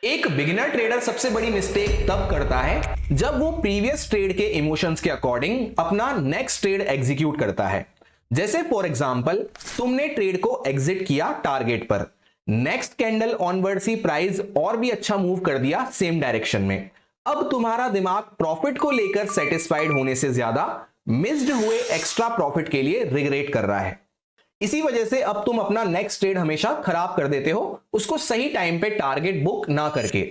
एक beginner trader सबसे बड़ी मिस्टेक तब करता है जब वो प्रीवियस ट्रेड के इमोशंस के अकॉर्डिंग अपना नेक्स्ट ट्रेड एग्जीक्यूट करता है। जैसे फॉर एग्जांपल तुमने ट्रेड को एग्जिट किया टारगेट पर, नेक्स्ट कैंडल ऑनवर्ड सी प्राइस और भी अच्छा मूव कर दिया सेम डायरेक्शन में। अब तुम्हारा दिमाग प्रॉफिट को लेकर सेटिस्फाइड होने से ज्यादा मिस्ड हुए एक्स्ट्रा प्रॉफिट के लिए रिग्रेट कर रहा है। इसी वजह से अब तुम अपना नेक्स्ट ट्रेड हमेशा खराब कर देते हो, उसको सही टाइम पे टारगेट बुक ना करके,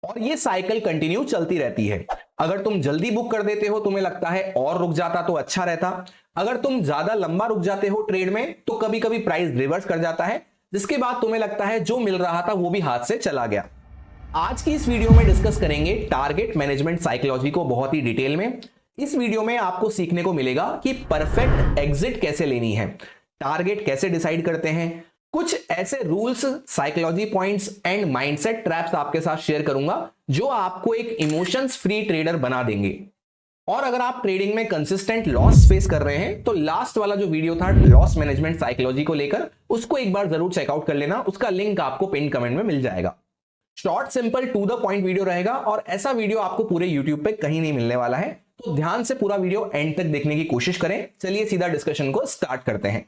और ये साइकिल कंटिन्यू चलती रहती है। अगर तुम जल्दी बुक कर देते हो, तुम्हें लगता है और रुक जाता तो अच्छा रहता। अगर तुम ज्यादा लंबा रुक जाते हो ट्रेड में तो कभी कभी प्राइस रिवर्स कर जाता है, जिसके बाद तुम्हें लगता है जो मिल रहा था वो भी हाथ से चला गया। आज की इस वीडियो में डिस्कस करेंगे टारगेट मैनेजमेंट साइकोलॉजी को बहुत ही डिटेल में। इस वीडियो में आपको सीखने को मिलेगा कि परफेक्ट एग्जिट कैसे लेनी है, टारगेट कैसे डिसाइड करते हैं, कुछ ऐसे rules, psychology points and mindset traps आपके साथ शेयर करूंगा जो आपको एक इमोशंस फ्री ट्रेडर बना देंगे। और अगर आप ट्रेडिंग में कंसिस्टेंट लॉस फेस कर रहे हैं तो लास्ट वाला जो वीडियो था लॉस मैनेजमेंट साइकोलॉजी को लेकर, उसको एक बार जरूर चेकआउट कर लेना। उसका लिंक आपको पिन कमेंट में मिल जाएगा। Short, simple, to the point video रहेगा और ऐसा वीडियो आपको पूरे यूट्यूब पे कहीं नहीं मिलने वाला है, तो ध्यान से पूरा वीडियो एंड तक देखने की कोशिश करें। चलिए सीधा डिस्कशन को स्टार्ट करते हैं।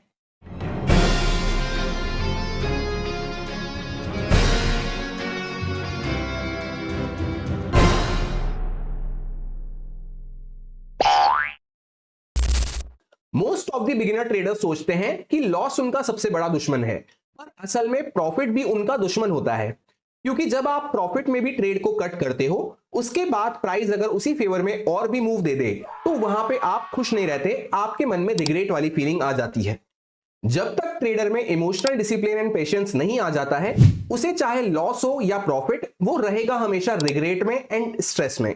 Most of the beginner traders सोचते हैं कि लॉस उनका सबसे बड़ा दुश्मन है, पर असल में प्रॉफिट भी उनका दुश्मन होता है। क्योंकि जब आप प्रॉफिट में भी ट्रेड को कट करते हो, उसके बाद प्राइस अगर उसी फेवर में और भी मूव दे दे तो वहां पे आप खुश नहीं रहते, आपके मन में रिग्रेट वाली फीलिंग आ जाती है। जब तक ट्रेडर में इमोशनल डिसिप्लिन एंड पेशेंस नहीं आ जाता है, उसे चाहे लॉस हो या प्रॉफिट, वो रहेगा हमेशा रिग्रेट में एंड स्ट्रेस में।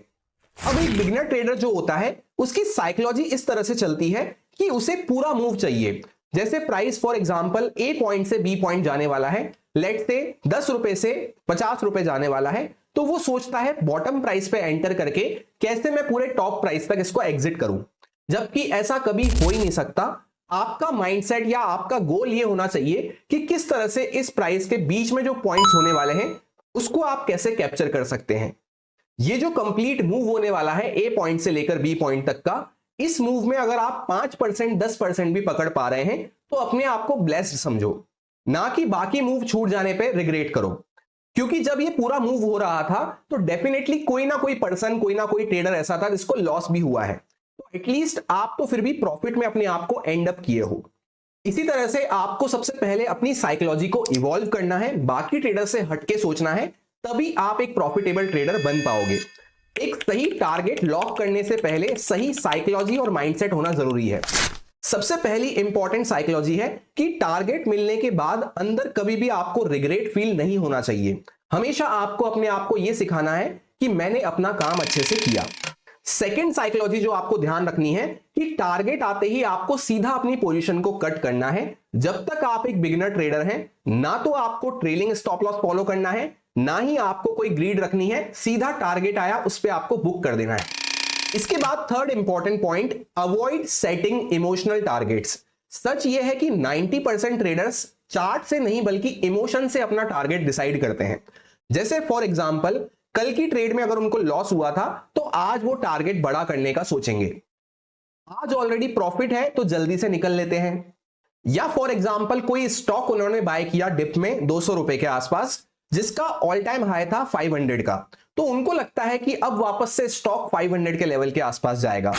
अब एक बिगिनर ट्रेडर जो होता है, उसकी साइकोलॉजी इस तरह से चलती है कि उसे पूरा मूव चाहिए। जैसे price for example A point से बी पॉइंट जाने वाला है, लेट से 10 रुपए से 50 रुपए जाने वाला है, तो वो सोचता है बॉटम प्राइस पे एंटर करके कैसे मैं पूरे टॉप प्राइस तक इसको एग्जिट करूं। जबकि ऐसा कभी हो ही नहीं सकता। आपका माइंडसेट या आपका गोल ये होना चाहिए कि किस तरह से इस प्राइस के बीच में जो पॉइंट्स होने वाले हैं उसको आप कैसे कैप्चर कर सकते हैं। ये जो कंप्लीट मूव होने वाला है ए पॉइंट से लेकर बी पॉइंट तक का, इस मूव में अगर आप 5% 10% भी पकड़ पा रहे हैं तो अपने आप को ब्लेस्ड समझो, ना कि बाकी मूव छूट जाने पे रिग्रेट करो। क्योंकि जब ये पूरा मूव हो रहा था तो डेफिनेटली कोई ना कोई पर्सन, कोई ना कोई ट्रेडर ऐसा था जिसको लॉस भी हुआ है, तो एटलीस्ट आप तो फिर भी प्रॉफिट में अपने आप को एंड अप किए हो। इसी तरह से आपको सबसे पहले अपनी साइकोलॉजी को इवॉल्व करना है, बाकी ट्रेडर से हटके सोचना है, तभी आप एक प्रॉफिटेबल ट्रेडर बन पाओगे। एक सही टारगेट लॉक करने से पहले सही साइकोलॉजी और माइंडसेट होना जरूरी है। सबसे पहली इंपॉर्टेंट साइकोलॉजी है कि टारगेट मिलने के बाद अंदर कभी भी आपको रिग्रेट फील नहीं होना चाहिए। हमेशा आपको अपने आप को यह सिखाना है कि मैंने अपना काम अच्छे से किया। सेकंड साइकोलॉजी जो आपको ध्यान रखनी है कि टारगेट आते ही आपको सीधा अपनी पोजीशन को कट करना है। जब तक आप एक बिगिनर ट्रेडर हैं, ना तो आपको ट्रेलिंग स्टॉप लॉस फॉलो करना है, ना ही आपको कोई ग्रीड रखनी है। सीधा टारगेट आया उस पे आपको बुक कर देना है। इसके बाद third important point, avoid setting emotional targets. सच यह है कि 90% ट्रेडर्स चार्ट से नहीं बल्कि इमोशन से अपना टारगेट डिसाइड करते हैं। जैसे फॉर एग्जांपल कल की ट्रेड में अगर उनको लॉस हुआ था तो आज वो टारगेट बड़ा करने का सोचेंगे। आज ऑलरेडी प्रॉफिट है तो जल्दी से निकल लेते हैं। या फॉर एग्जांपल कोई स्टॉक उन्होंने बाय किया डिप में 200 रुपए के आसपास, जिसका ऑल टाइम हाई था 500 का, तो उनको लगता है कि अब वापस से स्टॉक 500 के लेवल के आसपास जाएगा।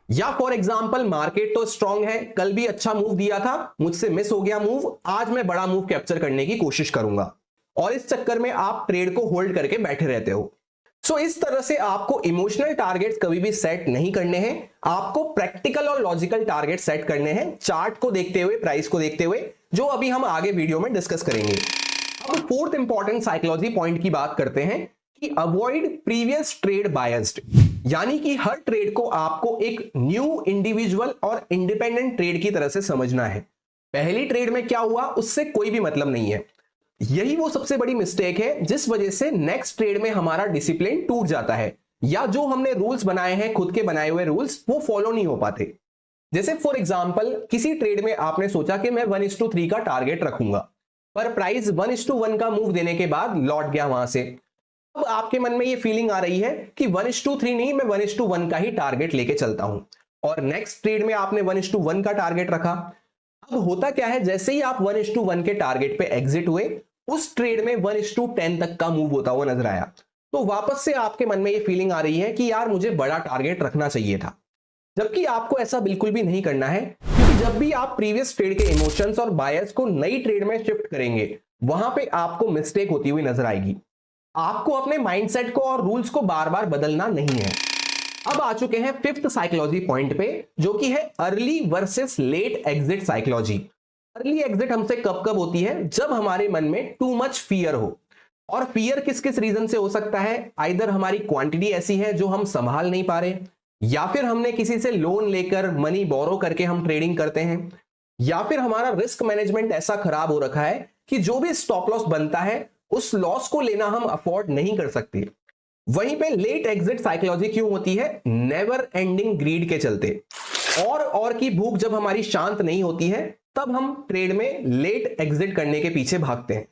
या फॉर एग्जांपल मार्केट तो स्ट्रांग है, कल भी अच्छा मूव दिया था, मुझसे मिस हो गया मूव, आज मैं बड़ा मूव कैप्चर करने की कोशिश करूंगा, और इस चक्कर में आप ट्रेड को होल्ड करके बैठे रहते हो। सो इस तरह से आपको इमोशनल टारगेट्स कभी भी सेट नहीं करने हैं, आपको प्रैक्टिकल और लॉजिकल टारगेट सेट करने हैं, चार्ट को देखते हुए, प्राइस को देखते हुए, जो अभी हम आगे वीडियो में डिस्कस करेंगे। अब फोर्थ इंपॉर्टेंट साइकोलॉजी पॉइंट की बात करते हैं कि अवॉइड प्रीवियस ट्रेड बायस्ड। यानी कि हर ट्रेड को आपको एक न्यू इंडिविजुअल और इंडिपेंडेंट ट्रेड की तरह से समझना है। पहली ट्रेड में क्या हुआ उससे कोई भी मतलब नहीं है। यही वो सबसे बड़ी मिस्टेक है जिस वजह से नेक्स्ट ट्रेड में हमारा डिसिप्लिन टूट जाता है, या जो हमने रूल्स बनाए हैं, खुद के बनाए हुए रूल्स, वो फॉलो नहीं हो पाते। जैसे फॉर एग्जांपल किसी ट्रेड में आपने सोचा कि मैं 1:3 का टारगेट रखूंगा, पर प्राइस 1:1 का मूव देने के बाद लौट गया वहां से। अब आपके मन में ये फीलिंग आ रही है कि 1:3 नहीं, मैं 1:1 का ही टारगेट लेके चलता हूं, और नेक्स्ट ट्रेड में आपने 1:1 का टारगेट रखा। अब होता क्या है, जैसे ही आप 1:1 के टारगेट पे एग्जिट हुए, उस ट्रेड में 1:10 तक का मूव होता हुआ नजर आया, तो वापस से आपके मन में ये फीलिंग आ रही है कि यार मुझे बड़ा टारगेट रखना चाहिए था। जबकि आपको ऐसा बिल्कुल भी नहीं करना है, क्योंकि जब भी आप प्रीवियस ट्रेड के इमोशंस और बायस को नई ट्रेड में शिफ्ट करेंगे, वहां पे आपको मिस्टेक होती हुई नजर आएगी। आपको अपने माइंडसेट को और रूल्स को बार बार बदलना नहीं है। अब आ चुके हैं फिफ्थ साइकोलॉजी पॉइंट पे, जो कि है early versus late exit psychology. Early exit हमसे कब कब होती है, जब हमारे मन में टू मच फियर हो। और फियर किस किस रीजन से हो सकता है, आइदर हमारी क्वांटिटी ऐसी है जो हम संभाल नहीं पा रहे, या फिर हमने किसी से लोन लेकर मनी बोरो करके हम ट्रेडिंग करते हैं, या फिर हमारा रिस्क मैनेजमेंट ऐसा खराब हो रखा है कि जो भी स्टॉप लॉस बनता है उस लॉस को लेना हम अफोर्ड नहीं कर सकते। वहीं पे लेट एग्जिट साइकोलॉजी क्यों होती है, नेवर एंडिंग ग्रीड के चलते। और की भूख जब हमारी शांत नहीं होती है, तब हम ट्रेड में लेट एग्जिट करने के पीछे भागते हैं।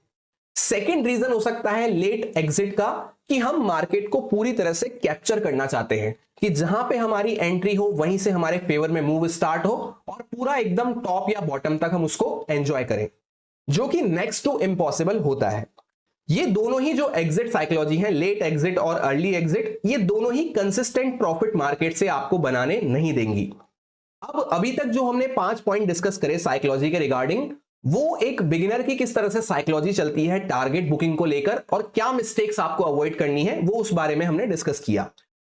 सेकेंड रीजन हो सकता है लेट एग्जिट का, कि हम मार्केट को पूरी तरह से कैप्चर करना चाहते हैं, कि जहां पे हमारी एंट्री हो वहीं से हमारे फेवर में मूव स्टार्ट हो और पूरा एकदम टॉप या बॉटम तक हम उसको एंजॉय करें, जो कि नेक्स्ट टू इम्पॉसिबल होता है। ये दोनों ही जो एग्जिट साइकोलॉजी है, लेट एग्जिट और अर्ली एग्जिट, ये दोनों ही कंसिस्टेंट प्रॉफिट मार्केट से आपको बनाने नहीं देंगी। अब अभी तक जो हमने 5 पॉइंट डिस्कस करे साइकोलॉजी के रिगार्डिंग, वो एक बिगिनर की किस तरह से साइकोलॉजी चलती है टारगेट बुकिंग को लेकर, और क्या मिस्टेक्स आपको अवॉइड करनी है, वो उस बारे में हमने डिस्कस किया।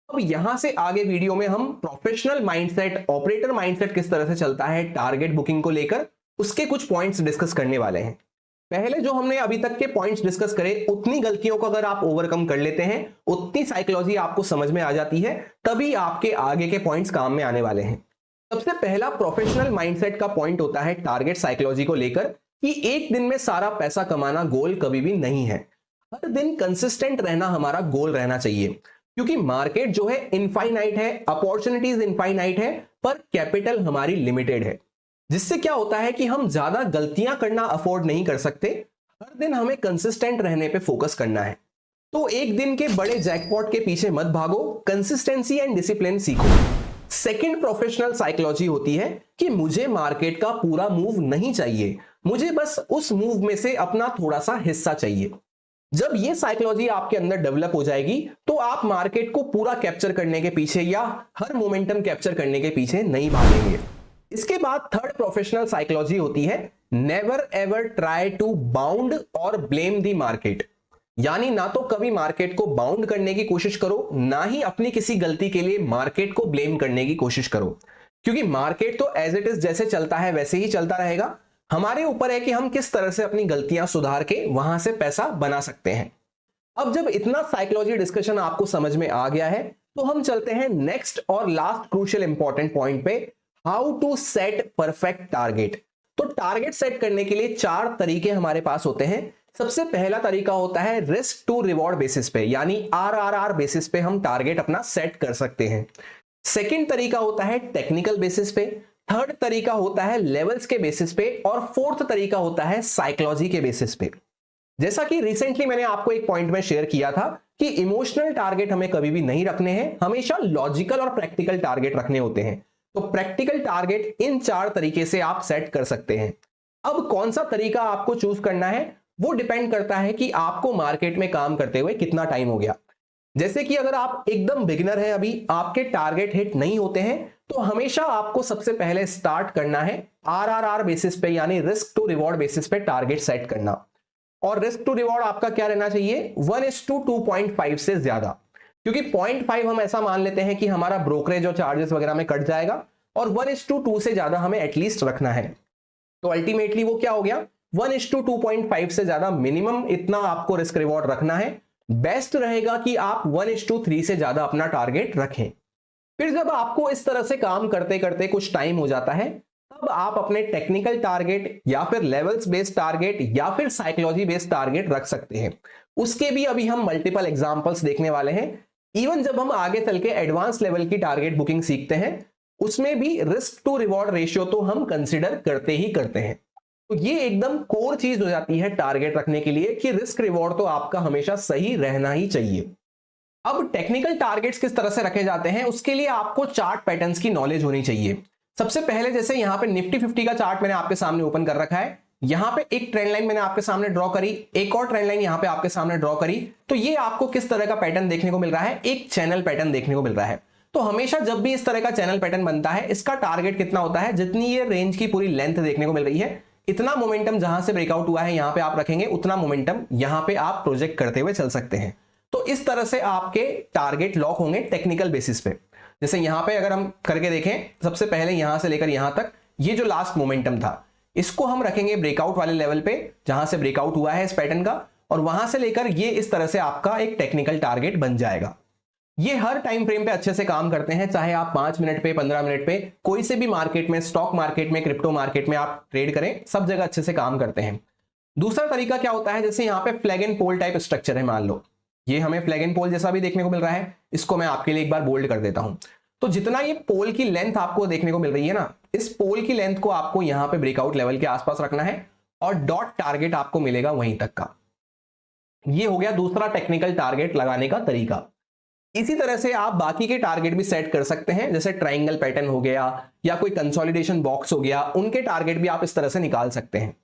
अब यहां से आगे वीडियो में हम प्रोफेशनल माइंडसेट, ऑपरेटर माइंडसेट किस तरह से चलता है टारगेट बुकिंग को लेकर, उसके कुछ पॉइंट्स डिस्कस करने वाले हैं। पहले जो हमने अभी तक के पॉइंट्स डिस्कस करे, उतनी गलतियों को अगर आप ओवरकम कर लेते हैं, उतनी साइकोलॉजी आपको समझ में आ जाती है, तभी आपके आगे के पॉइंट्स काम में आने वाले हैं। सबसे पहला प्रोफेशनल माइंडसेट का पॉइंट होता है टारगेट साइकोलॉजी को लेकर, कि एक दिन में सारा पैसा कमाना गोल कभी भी नहीं है। हर दिन कंसिस्टेंट रहना हमारा गोल रहना चाहिए, क्योंकि मार्केट जो है इनफाइनाइट है, अपॉर्चुनिटीज इनफाइनाइट है, पर कैपिटल हमारी लिमिटेड है। जिससे क्या होता है कि हम ज्यादा गलतियां करना अफोर्ड नहीं कर सकते। हर दिन हमें कंसिस्टेंट रहने पे फोकस करना है। तो एक दिन के बड़े जैकपॉट के पीछे मत भागो, कंसिस्टेंसी एंड डिसिप्लिन सीखो। सेकंड प्रोफेशनल साइकोलॉजी होती है कि मुझे मार्केट का पूरा मूव नहीं चाहिए, मुझे बस उस मूव में से अपना थोड़ा सा हिस्सा चाहिए। जब ये साइकोलॉजी आपके अंदर डेवलप हो जाएगी, तो आप मार्केट को पूरा कैप्चर करने के पीछे या हर मोमेंटम कैप्चर करने के पीछे नहीं भागेंगे। इसके बाद थर्ड प्रोफेशनल साइकोलॉजी होती है never ever try to bound और ब्लेम द मार्केट। यानी ना तो कभी मार्केट को बाउंड करने की कोशिश करो, ना ही अपनी किसी गलती के लिए मार्केट को ब्लेम करने की कोशिश करो, क्योंकि मार्केट तो एज इट इज जैसे चलता है वैसे ही चलता रहेगा। हमारे ऊपर है कि हम किस तरह से अपनी गलतियां सुधार के वहां से पैसा बना सकते हैं। अब जब इतना साइकोलॉजी डिस्कशन आपको समझ में आ गया है, तो हम चलते हैं नेक्स्ट और लास्ट क्रूशियल इंपॉर्टेंट पॉइंट पे, how to set perfect target. तो टारगेट सेट करने के लिए 4 तरीके हमारे पास होते हैं। सबसे पहला तरीका होता है रिस्क टू रिवॉर्ड बेसिस पे, यानी RRR बेसिस पे हम टारगेट अपना सेट कर सकते हैं। सेकंड तरीका होता है टेक्निकल बेसिस पे। थर्ड तरीका होता है लेवल्स के बेसिस पे, और फोर्थ तरीका होता है साइकोलॉजी के बेसिस पे। जैसा कि रिसेंटली मैंने आपको एक पॉइंट में शेयर किया था कि इमोशनल टारगेट हमें कभी भी नहीं रखने हैं, हमेशा लॉजिकल और प्रैक्टिकल टारगेट रखने होते हैं। तो प्रैक्टिकल टारगेट इन 4 तरीके से आप सेट कर सकते हैं। अब कौन सा तरीका आपको चूज करना है, वो डिपेंड करता है कि आपको मार्केट में काम करते हुए कितना टाइम हो गया। जैसे कि अगर आप एकदम बिगिनर हैं, अभी आपके टारगेट हिट नहीं होते हैं, तो हमेशा आपको सबसे पहले स्टार्ट करना है RRR बेसिस पे, यानी रिस्क टू रिवॉर्ड बेसिस पे टारगेट सेट करना। और रिस्क टू रिवॉर्ड आपका क्या रहना चाहिए, 1:2.5 से ज्यादा, क्योंकि 0.5 हम ऐसा मान लेते हैं कि हमारा ब्रोकरेज और चार्जेस वगैरह में कट जाएगा, और 1:2 से ज्यादा हमें एटलीस्ट रखना है। तो अल्टीमेटली वो क्या हो गया, 1:2.5 से ज्यादा मिनिमम इतना आपको रिस्क रिवॉर्ड रखना है। बेस्ट रहेगा कि आप 1:3 से ज्यादा अपना टारगेट रखें। फिर जब आपको इस तरह से काम करते करते कुछ टाइम हो जाता है, तब आप अपने टेक्निकल टारगेट या फिर लेवल्स बेस्ड टारगेट या फिर साइकोलॉजी बेस्ड टारगेट रख सकते हैं। उसके भी अभी हम मल्टीपल एग्जांपल्स देखने वाले हैं। इवन जब हम आगे चल के एडवांस लेवल की टारगेट बुकिंग सीखते हैं, उसमें भी रिस्क टू रिवॉर्ड रेशियो तो हम कंसिडर करते ही करते हैं। तो ये एकदम कोर चीज हो जाती है टारगेट रखने के लिए कि रिस्क रिवॉर्ड तो आपका हमेशा सही रहना ही चाहिए। अब टेक्निकल टारगेट्स किस तरह से रखे जाते हैं उसके लिए आपको चार्ट पैटर्न्स की नॉलेज होनी चाहिए। सबसे पहले जैसे यहां पे निफ्टी 50 का चार्ट मैंने आपके सामने ओपन कर रखा है, यहां पे एक ट्रेंड लाइन मैंने आपके सामने ड्रॉ करी, एक और ट्रेंड लाइन यहां पे आपके सामने ड्रॉ करी। तो ये आपको किस तरह का पैटर्न देखने को मिल रहा है, एक चैनल पैटर्न देखने को मिल रहा है। तो हमेशा जब भी इस तरह का चैनल पैटर्न बनता है इसका टारगेट कितना होता है, जितनी ये रेंज की पूरी लेंथ देखने को मिल रही है इतना मोमेंटम जहां से ब्रेकआउट हुआ है यहां पे आप रखेंगे, उतना मोमेंटम यहां पे आप प्रोजेक्ट करते हुए चल सकते हैं। तो इस तरह से आपके टारगेट लॉक होंगे टेक्निकल बेसिस पे। जैसे यहां पे अगर हम करके देखें, सबसे पहले यहां से लेकर यहां तक ये जो लास्ट मोमेंटम था इसको हम रखेंगे ब्रेकआउट वाले लेवल पे जहां से ब्रेकआउट हुआ है इस पैटर्न का, और वहां से लेकर ये इस तरह से आपका एक टेक्निकल टारगेट बन जाएगा। ये हर टाइम फ्रेम पे अच्छे से काम करते हैं, चाहे आप 5 मिनट पे 15 मिनट पे कोई से भी मार्केट में, स्टॉक मार्केट में, क्रिप्टो मार्केट में आप ट्रेड करें, सब जगह अच्छे से काम करते हैं। दूसरा तरीका क्या होता है, जैसे यहाँ पे flag and pole type structure है, मान लो ये हमें फ्लैग एंड पोल जैसा भी देखने को मिल रहा है, इसको मैं आपके लिए एक बार बोल्ड कर देता हूं। तो जितना ये पोल की लेंथ आपको देखने को मिल रही है ना, इस पोल की लेंथ को आपको यहां पे ब्रेकआउट लेवल के आसपास रखना है और डॉट टारगेट आपको मिलेगा वहीं तक का। ये हो गया दूसरा टेक्निकल टारगेट लगाने का तरीका। इसी तरह से आप बाकी के टारगेट भी सेट कर सकते हैं, जैसे ट्रायंगल पैटर्न हो गया या कोई कंसोलिडेशन बॉक्स हो गया, उनके टारगेट भी आप इस तरह से निकाल सकते हैं।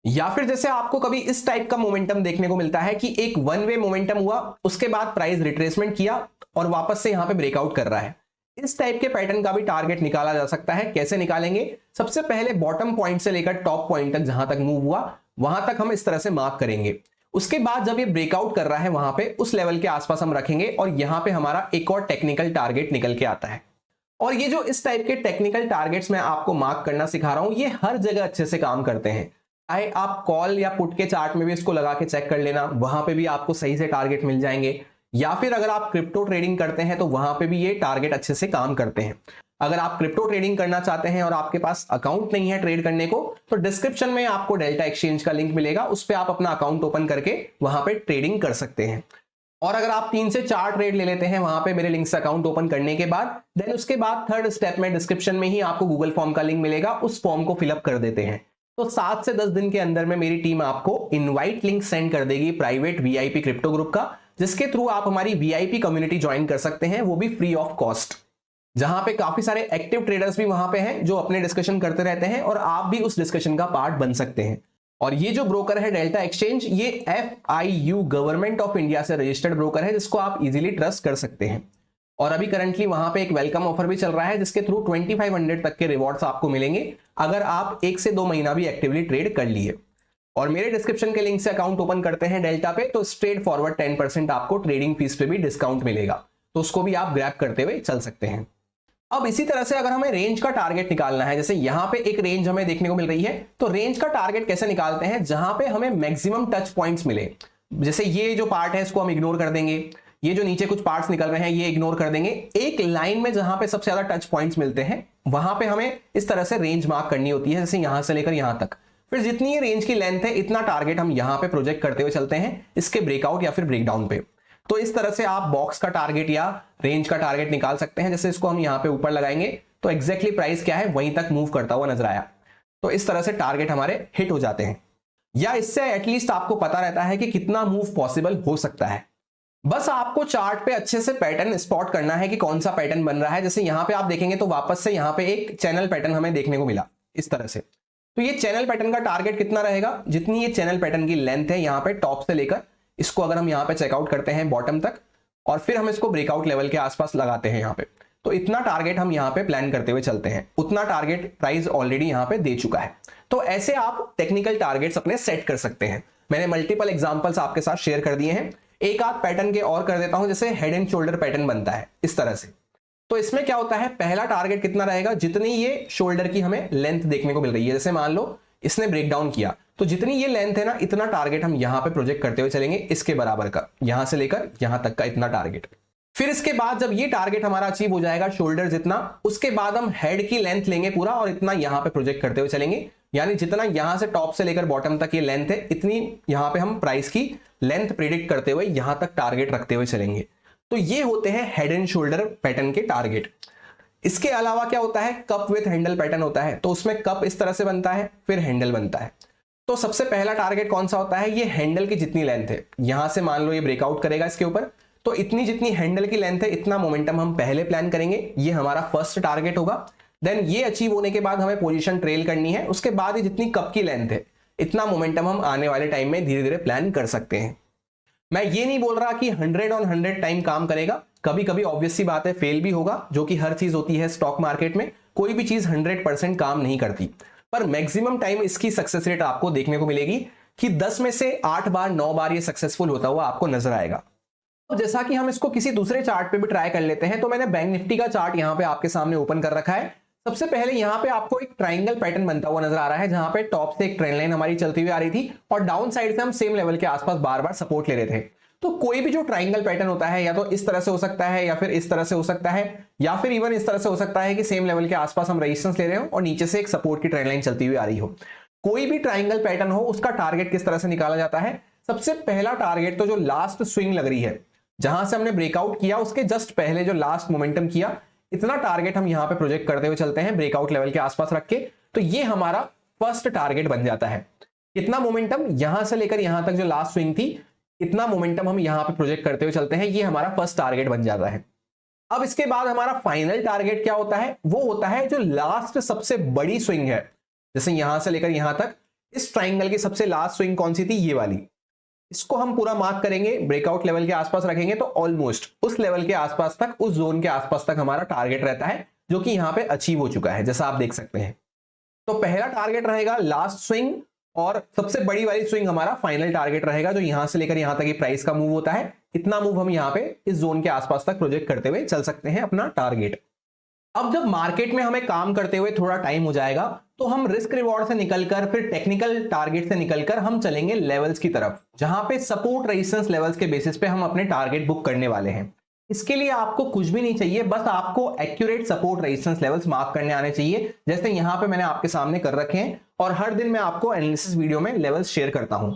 या फिर जैसे आपको कभी इस टाइप का मोमेंटम देखने को मिलता है कि एक वन वे मोमेंटम हुआ, उसके बाद प्राइस रिट्रेसमेंट किया और वापस से यहां पे ब्रेकआउट कर रहा है, इस टाइप के पैटर्न का भी टारगेट निकाला जा सकता है। कैसे निकालेंगे, सबसे पहले बॉटम पॉइंट से लेकर टॉप पॉइंट तक जहां तक मूव हुआ वहां तक हम इस तरह से मार्क करेंगे। उसके बाद जब ये ब्रेकआउट कर रहा है वहां पे उस लेवल के आसपास हम रखेंगे और यहां पे हमारा एक और टेक्निकल टारगेट निकल के आता है। और ये जो इस टाइप के टेक्निकल टारगेट्स मैं आपको मार्क करना सिखा रहा हूं, ये हर जगह अच्छे से काम करते हैं। चाहे आप कॉल या पुट के चार्ट में भी इसको लगा के चेक कर लेना, वहां पे भी आपको सही से टारगेट मिल जाएंगे। या फिर अगर आप क्रिप्टो ट्रेडिंग करते हैं तो वहां पे भी ये टारगेट अच्छे से काम करते हैं। अगर आप क्रिप्टो ट्रेडिंग करना चाहते हैं और आपके पास अकाउंट नहीं है ट्रेड करने को, तो डिस्क्रिप्शन में आपको डेल्टा एक्सचेंज का लिंक मिलेगा, उस पर आप अपना अकाउंट ओपन करके वहां पे ट्रेडिंग कर सकते हैं। और अगर आप 3 से 4 ट्रेड ले लेते हैं वहां पे मेरे लिंक से अकाउंट ओपन करने के बाद, देन उसके बाद थर्ड स्टेप में डिस्क्रिप्शन में ही आपको गूगल फॉर्म का लिंक मिलेगा, उस फॉर्म को फिलअप कर देते हैं। तो 7 से 10 दिन के अंदर में मेरी टीम आपको इनवाइट लिंक सेंड कर देगी प्राइवेट वीआईपी क्रिप्टो ग्रुप का, जिसके थ्रू आप हमारी वीआईपी कम्युनिटी ज्वाइन कर सकते हैं, वो भी फ्री ऑफ कॉस्ट, जहां पे काफी सारे एक्टिव ट्रेडर्स भी वहां पे हैं जो अपने डिस्कशन करते रहते हैं और आप भी उस डिस्कशन का पार्ट बन सकते हैं। और ये जो ब्रोकर है डेल्टा एक्सचेंज, ये FIU गवर्नमेंट ऑफ इंडिया से रजिस्टर्ड ब्रोकर है, जिसको आप इजीली ट्रस्ट कर सकते हैं। और अभी करंटली वहां पे एक वेलकम ऑफर भी चल रहा है, जिसके थ्रू 2500 तक के रिवॉर्ड्स आपको मिलेंगे अगर आप 1 से 2 महीना भी एक्टिवली ट्रेड कर लिए। और मेरे डिस्क्रिप्शन के लिंक से अकाउंट ओपन करते हैं डेल्टा पे, तो स्ट्रेट फॉरवर्ड 10% आपको ट्रेडिंग फीस पे भी डिस्काउंट मिलेगा, तो उसको भी आप ग्रैब करते हुए चल सकते हैं। अब इसी तरह से अगर हमें रेंज का टारगेट निकालना है, जैसे यहां पे एक रेंज हमें देखने को मिल रही है, तो रेंज का टारगेट कैसे निकालते हैं, जहां पे हमें मैक्सिमम टच पॉइंट्स मिले। जैसे ये जो पार्ट है इसको हम इग्नोर कर देंगे, ये जो नीचे कुछ पार्ट्स निकल रहे हैं ये इग्नोर कर देंगे। एक लाइन में जहां पे सबसे ज्यादा टच पॉइंट्स मिलते हैं वहां पे हमें इस तरह से रेंज मार्क करनी होती है, जैसे यहां से लेकर यहां तक। फिर जितनी ये रेंज की लेंथ है इतना टारगेट हम यहां पे प्रोजेक्ट करते हुए चलते हैं इसके ब्रेकआउट या फिर ब्रेकडाउन पे। तो इस तरह से आप बॉक्स का टारगेट या रेंज का टारगेट निकाल सकते हैं। जैसे इसको हम यहां पे ऊपर लगाएंगे तो एग्जैक्टली प्राइस क्या है वहीं तक मूव करता हुआ नजर आया, तो इस तरह से टारगेट हमारे हिट हो जाते हैं, या इससे एटलीस्ट आपको पता रहता है कि कितना मूव पॉसिबल हो सकता है। बस आपको चार्ट पे अच्छे से पैटर्न स्पॉट करना है कि कौन सा पैटर्न बन रहा है। जैसे यहां पे आप देखेंगे तो वापस से यहां पे एक चैनल पैटर्न हमें देखने को मिला इस तरह से। तो ये चैनल पैटर्न का टारगेट कितना रहेगा, जितनी ये चैनल पैटर्न की लेंथ है यहां पे टॉप से लेकर इसको अगर हम यहां पे चेकआउट करते हैं बॉटम तक और फिर हम इसको ब्रेकआउट लेवल के आसपास लगाते हैं यहां पे, तो इतना टारगेट हम यहां पे प्लान करते हुए चलते हैं, उतना टारगेट प्राइस ऑलरेडी यहां पे दे चुका है। तो ऐसे आप टेक्निकल टारगेट्स अपने सेट कर सकते हैं। मैंने मल्टीपल एग्जांपल्स आपके साथ शेयर कर दिए हैं, एक आध पैटर्न के और कर देता हूं। जैसे हेड एंड शोल्डर पैटर्न बनता है इस तरह से, तो इसमें क्या होता है, पहला टारगेट कितना रहेगा, जितनी ये शोल्डर की हमें लेंथ देखने को मिल रही है। जैसे मान लो इसने ब्रेकडाउन किया तो जितनी ये लेंथ है ना, इतना टारगेट हम यहां पे प्रोजेक्ट करते हुए चलेंगे, इसके बराबर का, यहां से लेकर यहां तक का इतना टारगेट। फिर इसके बाद जब ये टारगेट हमारा अचीव हो जाएगा शोल्डर जितना, उसके बाद हम हेड की लेंथ लेंगे पूरा और इतना यहां पे प्रोजेक्ट करते हुए चलेंगे, यानी जितना यहां से टॉप से लेकर बॉटम तक ये लेंथ है, इतनी यहां पे हम प्राइस की लेंथ प्रिडिक्ट करते हुए यहां तक टारगेट रखते हुए चलेंगे। तो ये होते हैं हेड एंड शोल्डर पैटर्न के टारगेट। इसके अलावा क्या होता है, कप विथ हैंडल पैटर्न होता है, तो उसमें कप इस तरह से बनता है, फिर हैंडल बनता है। तो सबसे पहला टारगेट कौन सा होता है, ये हैंडल की जितनी लेंथ है, यहां से मान लो ये ब्रेकआउट करेगा इसके ऊपर, तो इतनी जितनी हैंडल की लेंथ है इतना मोमेंटम हम पहले प्लान करेंगे, ये हमारा फर्स्ट टारगेट होगा। देन ये अचीव होने के बाद हमें पोजीशन ट्रेल करनी है, उसके बाद ये जितनी कप की लेंथ है इतना मोमेंटम हम आने वाले टाइम में धीरे धीरे प्लान कर सकते हैं। मैं ये नहीं बोल रहा कि 100 ऑन 100 टाइम काम करेगा, कभी कभी ऑब्वियस सी बात है फेल भी होगा, जो कि हर चीज होती है स्टॉक मार्केट में, कोई भी चीज 100% काम नहीं करती, पर मैक्सिमम टाइम इसकी सक्सेस रेट आपको देखने को मिलेगी कि 10 में से 8 बार 9 बार ये सक्सेसफुल होता हुआ आपको नजर आएगा। तो जैसा कि हम इसको किसी दूसरे चार्ट पे भी ट्राई कर लेते हैं, तो मैंने बैंक निफ्टी का चार्ट यहां पे आपके सामने ओपन कर रखा है। सबसे पहले यहां पे आपको एक ट्रायंगल पैटर्न बनता हुआ नजर आ रहा है, जहां पे टॉप से एक ट्रेंड लाइन हमारी चलती हुई आ रही थी और डाउन साइड से हम सेम लेवल के आसपास बार बार सपोर्ट ले रहे थे। तो कोई भी जो ट्रायंगल पैटर्न होता है या तो इस तरह से हो सकता है या फिर इस तरह से हो सकता है या फिर इवन इस तरह से हो सकता है कि सेम लेवल के आसपास हम रेजिस्टेंस ले रहे हो और नीचे से एक सपोर्ट की ट्रेंड लाइन चलती हुई आ रही हो। कोई भी ट्रायंगल पैटर्न हो उसका टारगेट किस तरह से निकाला जाता है, सबसे पहला टारगेट तो जो लास्ट स्विंग लग रही है, जहां से हमने ब्रेकआउट किया उसके जस्ट पहले जो लास्ट मोमेंटम किया, इतना टारगेट हम यहां पे प्रोजेक्ट करते हुए चलते हैं ब्रेकआउट लेवल के आसपास रख के, तो ये हमारा फर्स्ट टारगेट बन जाता है। कितना मोमेंटम यहां से लेकर यहां तक जो लास्ट स्विंग थी, इतना मोमेंटम हम यहां पे प्रोजेक्ट करते हुए चलते हैं, ये हमारा फर्स्ट टारगेट बन जाता है। अब इसके बाद हमारा फाइनल टारगेट क्या होता है, वो होता है जो लास्ट सबसे बड़ी स्विंग है, जैसे यहां से लेकर यहां तक इस ट्राइंगल की सबसे लास्ट स्विंग कौन सी थी, ये वाली, इसको हम पूरा मार्क करेंगे, ब्रेकआउट लेवल के आसपास रखेंगे, तो ऑलमोस्ट उस लेवल के आसपास तक, उस जोन के आसपास तक हमारा टारगेट रहता है, जो कि यहां पे अचीव हो चुका है जैसा आप देख सकते हैं। तो पहला टारगेट रहेगा लास्ट स्विंग और सबसे बड़ी वाली स्विंग हमारा फाइनल टारगेट रहेगा, जो यहां से लेकर यहां तक ये प्राइस का मूव होता है, इतना मूव हम यहां पे इस जोन के आसपास तक प्रोजेक्ट करते हुए चल सकते हैं अपना टारगेट। अब जब मार्केट में हमें काम करते हुए थोड़ा टाइम हो जाएगा, तो हम रिस्क रिवॉर्ड से निकलकर फिर टेक्निकल टारगेट से निकलकर हम चलेंगे लेवल्स की तरफ, जहां पे सपोर्ट रेजिस्टेंस लेवल्स के बेसिस पे हम अपने टारगेट बुक करने वाले हैं। इसके लिए आपको कुछ भी नहीं चाहिए, बस आपको accurate support resistance levels mark करने आने चाहिए, जैसे यहां पे मैंने आपके सामने कर रखे हैं, और हर दिन मैं आपको एनालिसिस वीडियो में लेवल्स शेयर करता हूं।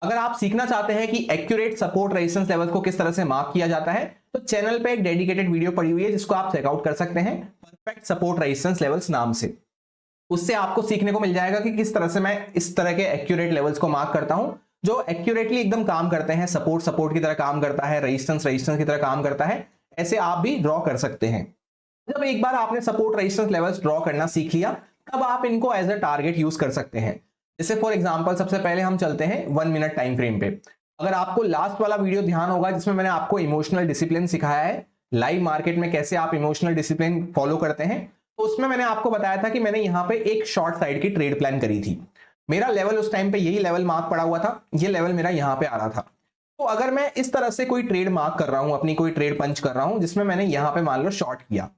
अगर आप सीखना चाहते हैं कि एक्यूरेट सपोर्ट रेजिस्टेंस लेवल को किस तरह से मार्क किया जाता है, तो चैनल पे एक डेडिकेटेड वीडियो पड़ी हुई है जिसको आप चेकआउट कर सकते हैं, परफेक्ट सपोर्ट रेजिस्टेंस लेवल्स नाम से। उससे आपको सीखने को मिल जाएगा कि किस तरह से मैं इस तरह के एक्यूरेट लेवल्स को मार्क करता हूं, जो एक्यूरेटली एकदम काम करते हैं, सपोर्ट सपोर्ट की तरह काम करता है, रेजिस्टेंस रेजिस्टेंस की तरह काम करता है, ऐसे आप भी ड्रॉ कर सकते हैं। जब एक बार आपने सपोर्ट रेजिस्टेंस लेवल्स ड्रॉ करना सीख लिया, तब आप इनको एज अ टारगेट यूज कर सकते हैं। जैसे फॉर एग्जांपल सबसे पहले हम चलते हैं 1 मिनट टाइम फ्रेम पे। अगर आपको लास्ट वाला वीडियो ध्यान होगा जिसमें मैंने आपको इमोशनल डिसिप्लिन सिखाया है, लाइव मार्केट में कैसे आप इमोशनल डिसिप्लिन फॉलो करते हैं, तो उसमें मैंने आपको बताया था कि मैंने यहां पे एक शॉर्ट साइड की ट्रेड प्लान करी थी। मेरा लेवल उस टाइम पे यही लेवल मार्क पड़ा हुआ था, ये लेवल मेरा यहां पे आ रहा था। तो अगर मैं इस तरह से कोई ट्रेड मार्क कर रहा हूं, अपनी कोई ट्रेड पंच कर रहा हूं जिसमें मैंने यहां पे मान लो शॉर्ट किया,